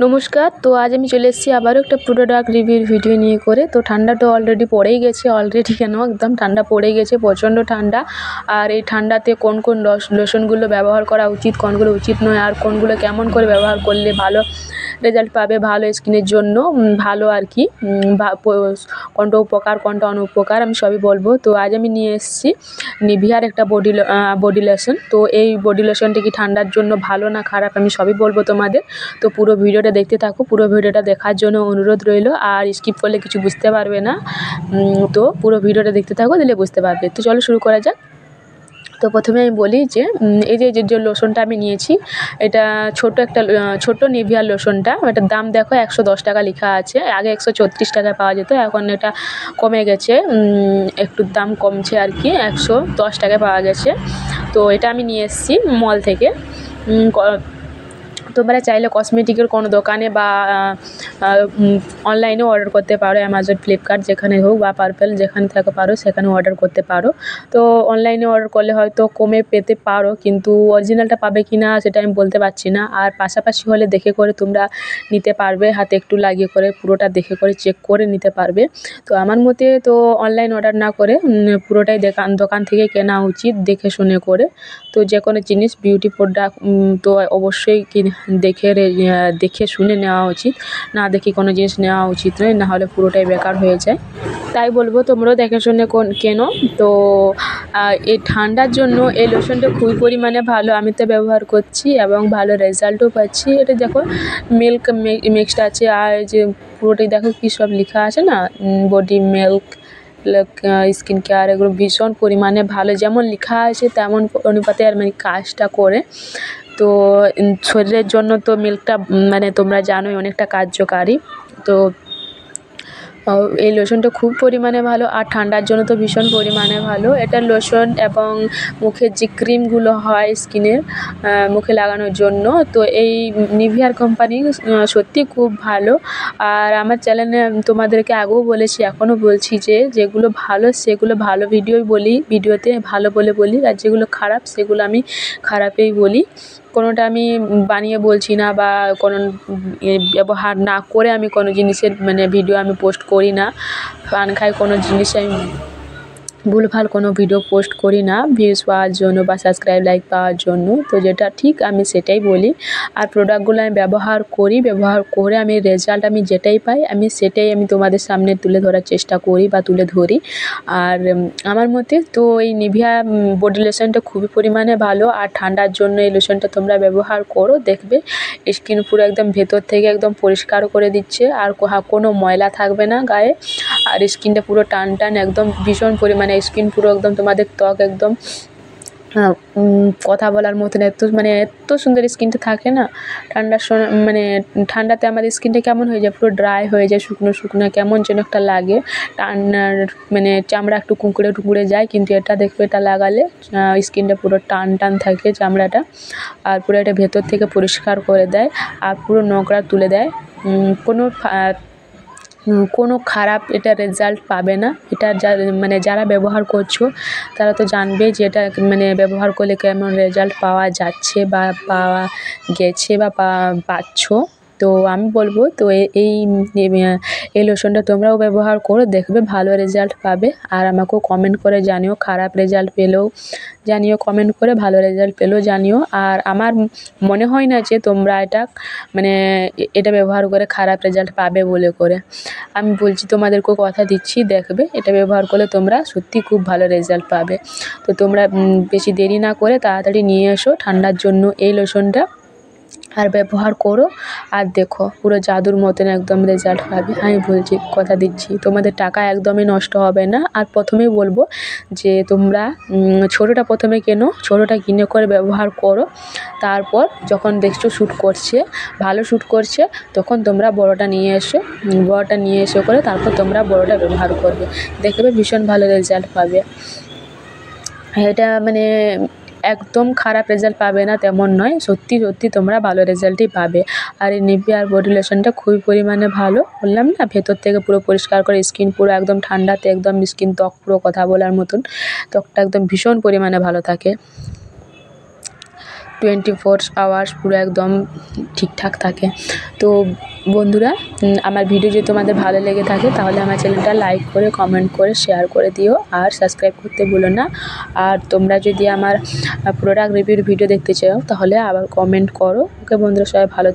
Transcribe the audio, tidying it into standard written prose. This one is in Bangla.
নমস্কার। তো আজ আমি চলে এসেছি আবারও একটা প্রোডাক্ট রিভিউর ভিডিও নিয়ে করে। তো ঠান্ডা তো অলরেডি পড়েই গেছে, অলরেডি কেন একদম ঠান্ডা পড়ে গেছে, প্রচণ্ড ঠান্ডা। আর এই ঠান্ডাতে কোন কোন লোশনগুলো ব্যবহার করা উচিত, কোনগুলো উচিত নয়, আর কোনগুলো কেমন করে ব্যবহার করলে ভালো রেজাল্ট পাবে, ভালো স্কিনের জন্য ভালো আর কি, কোনটা উপকার কোনটা অনুপকার আমি সবই বলবো। তো আজ আমি নিয়ে এসেছি নিভিয়ার একটা বডি লোশন। তো এই বডি লোশনটা কি ঠান্ডার জন্য ভালো না খারাপ আমি সবই বলবো তোমাদের। তো পুরো ভিডিওটা দেখতে থাকো, পুরো ভিডিওটা দেখার জন্য অনুরোধ রইল। আর স্কিপ করলে কিছু বুঝতে পারবে না, তো পুরো ভিডিওটা দেখতে থাকো, দিলে বুঝতে পারবে। তো চলো শুরু করা যাক। তো প্রথমে আমি বলি যে এই যে লোশনটা আমি নিয়েছি, এটা ছোট নিভিয়ার লোশনটা। এটার দাম দেখো 110 টাকা লেখা আছে। আগে 134 টাকায় পাওয়া যেত, এখন এটা কমে গেছে, একটু দাম কমছে আর কি, 110 টাকায় পাওয়া গেছে। তো এটা আমি নিয়ে এসেছি মল থেকে। তোমরা চাইলে কসমেটিকের কোনো দোকানে বা অনলাইনেও অর্ডার করতে পারো, অ্যামাজন, ফ্লিপকার্ট যেখানে হোক, বা পার্পেল যেখানে থেকে পারো সেখানে অর্ডার করতে পারো। তো অনলাইনে অর্ডার করলে হয়তো কমে পেতে পারো, কিন্তু অরিজিনালটা পাবে কি না সেটা আমি বলতে পারছি না। আর পাশাপাশি হলে দেখে করে তোমরা নিতে পারবে, হাতে একটু লাগিয়ে করে পুরোটা দেখে করে চেক করে নিতে পারবে। তো আমার মতে তো অনলাইন অর্ডার না করে পুরোটাই দোকান থেকে কেনা উচিত, দেখে শুনে করে। তো যে কোনো জিনিস বিউটি প্রোডাক্ট তো অবশ্যই দেখে শুনে নেওয়া উচিত, না দেখে কোনো জিনিস নেওয়া উচিত নয়, নাহলে পুরোটাই বেকার হয়ে যায়। তাই বলবো তোমরাও দেখে শুনে কেনো। তো এই ঠান্ডার জন্য এই লোশনটা খুবই পরিমাণে ভালো, আমি তো ব্যবহার করছি এবং ভালো রেজাল্টও পাচ্ছি। এটা দেখো মিল্ক মিক্সড আছে, আর যে পুরোটাই দেখো কী সব লেখা আছে না, বডি মিল্ক, স্কিন কেয়ার, এগুলো ভীষণ পরিমাণে ভালো, যেমন লেখা আছে তেমন অনুপাতে আর মানে কাজটা করে। তো শরীরের জন্য তো মিল্কটা মানে তোমরা জানোই অনেকটা কার্যকারী। তো এই লোশনটা খুব পরিমাণে ভালো, আর ঠান্ডার জন্য তো ভীষণ পরিমাণে ভালো। এটা লোশন এবং মুখের যে ক্রিমগুলো হয় স্কিনের মুখে লাগানোর জন্য, তো এই নিভিয়ার কোম্পানি সত্যি খুব ভালো। আর আমার চ্যানেলে তোমাদেরকে আগেও বলেছি, এখনও বলছি যে যেগুলো ভালো সেগুলো ভালো ভিডিওতে ভালো বলি, আর যেগুলো খারাপ সেগুলো আমি খারাপই বলি। কোনোটা আমি বানিয়ে বলছি না, বা কোনো ব্যবহার না করে আমি কোনো জিনিসের মানে ভিডিও আমি পোস্ট করি না। খাই কোনো জিনিস আমি ভুলভাল কোনো ভিডিও পোস্ট করি না ভিউজ পাওয়ার জন্য বা সাবস্ক্রাইব লাইক পাওয়ার জন্য। তো যেটা ঠিক আমি সেটাই বলি। আর প্রোডাক্টগুলো আমি ব্যবহার করে আমি রেজাল্ট আমি যেটাই পাই আমি সেটাই আমি তোমাদের সামনে তুলে ধরার চেষ্টা করি বা তুলে ধরি। আর আমার মতে তো এই নিভিয়া বডি লোশনটা খুবই পরিমাণে ভালো, আর ঠান্ডার জন্য এই লোশনটা তোমরা ব্যবহার করো, দেখবে স্কিন পুরো একদম ভেতর থেকে একদম পরিষ্কার করে দিচ্ছে, আর কোনো ময়লা থাকবে না গায়ে। আর স্কিনটা পুরো টান একদম ভীষণ পরিমাণে, স্কিন পুরো একদম তোমাদের ত্বক একদম কথা বলার মতন এত সুন্দর স্কিনটা থাকে না। ঠান্ডার সময় মানে ঠান্ডাতে আমাদের স্কিনটা কেমন হয়ে যায়, পুরো ড্রাই হয়ে যায়, শুকনো কেমন যেন একটা লাগে, মানে চামড়া একটু কুঁকড়ে যায়। কিন্তু এটা দেখবে, এটা লাগালে স্কিনটা পুরো টান থাকে চামড়াটা, আর পুরো এটা ভেতর থেকে পরিষ্কার করে দেয়, আর পুরো নোংরা তুলে দেয়। কোনো খারাপ এটা রেজাল্ট পাবে না। এটা যারা ব্যবহার করছো তারা তো জানবে যে এটা মানে ব্যবহার করলে কেমন রেজাল্ট পাওয়া যাচ্ছে বা পাওয়া গেছে বা পাচ্ছ। তো আমি বলবো তো এই লোশনটা তোমরাও ব্যবহার করো, দেখবে ভালো রেজাল্ট পাবে। আর আমাকেও কমেন্ট করে জানিও, খারাপ রেজাল্ট পেলেও জানিও কমেন্ট করে, ভালো রেজাল্ট পেলেও জানিও। আর আমার মনে হয় না যে তোমরা এটা ব্যবহার করে খারাপ রেজাল্ট পাবে বলে করে। আমি বলছি তোমাদেরকেও কথা দিচ্ছি, দেখবে এটা ব্যবহার করলে তোমরা সত্যি খুব ভালো রেজাল্ট পাবে। তো তোমরা বেশি দেরি না করে তাড়াতাড়ি নিয়ে এসো ঠান্ডার জন্য এই লোশনটা, আর ব্যবহার করো, আর দেখো পুরো জাদুর মতন একদম রেজাল্ট পাবে। আমি বলছি, কথা দিচ্ছি, তোমাদের টাকা একদমই নষ্ট হবে না। আর প্রথমেই বলবো যে তোমরা ছোটোটা প্রথমে কেনো, ছোটোটা কিনে করে ব্যবহার করো, তারপর যখন দেখছো ভালো শ্যুট করছে তখন তোমরা বড়োটা নিয়ে এসো করে তারপর তোমরা বড়োটা ব্যবহার করবে, দেখবে ভীষণ ভালো রেজাল্ট পাবে। এটা মানে একদম খারাপ রেজাল্ট পাবে না তেমন নয়, সত্যি তোমরা ভালো রেজাল্টই পাবে। আর এই নিভিয়ার বডি লোশনটা খুবই পরিমাণে ভালো, বললাম না, ভেতর থেকে পুরো পরিষ্কার করে, স্কিন পুরো একদম ঠান্ডাতে একদম ত্বক পুরো কথা বলার মতন, ত্বকটা একদম ভীষণ পরিমাণে ভালো থাকে। 24 আওয়ার্স পুরো একদম ঠিকঠাক থাকে। তো বন্ধুরা, আমার ভিডিও যদি তোমাদের ভালো লেগে থাকে তাহলে আমার চ্যানেলটা লাইক করে, কমেন্ট করে, শেয়ার করে দিও আর সাবস্ক্রাইব করতে ভুলো না। আর তোমরা যদি আমার প্রোডাক্ট রিভিউর ভিডিও দেখতে চাও তাহলে আবার কমেন্ট করো। ওকে বন্ধুরা, সবাই ভালো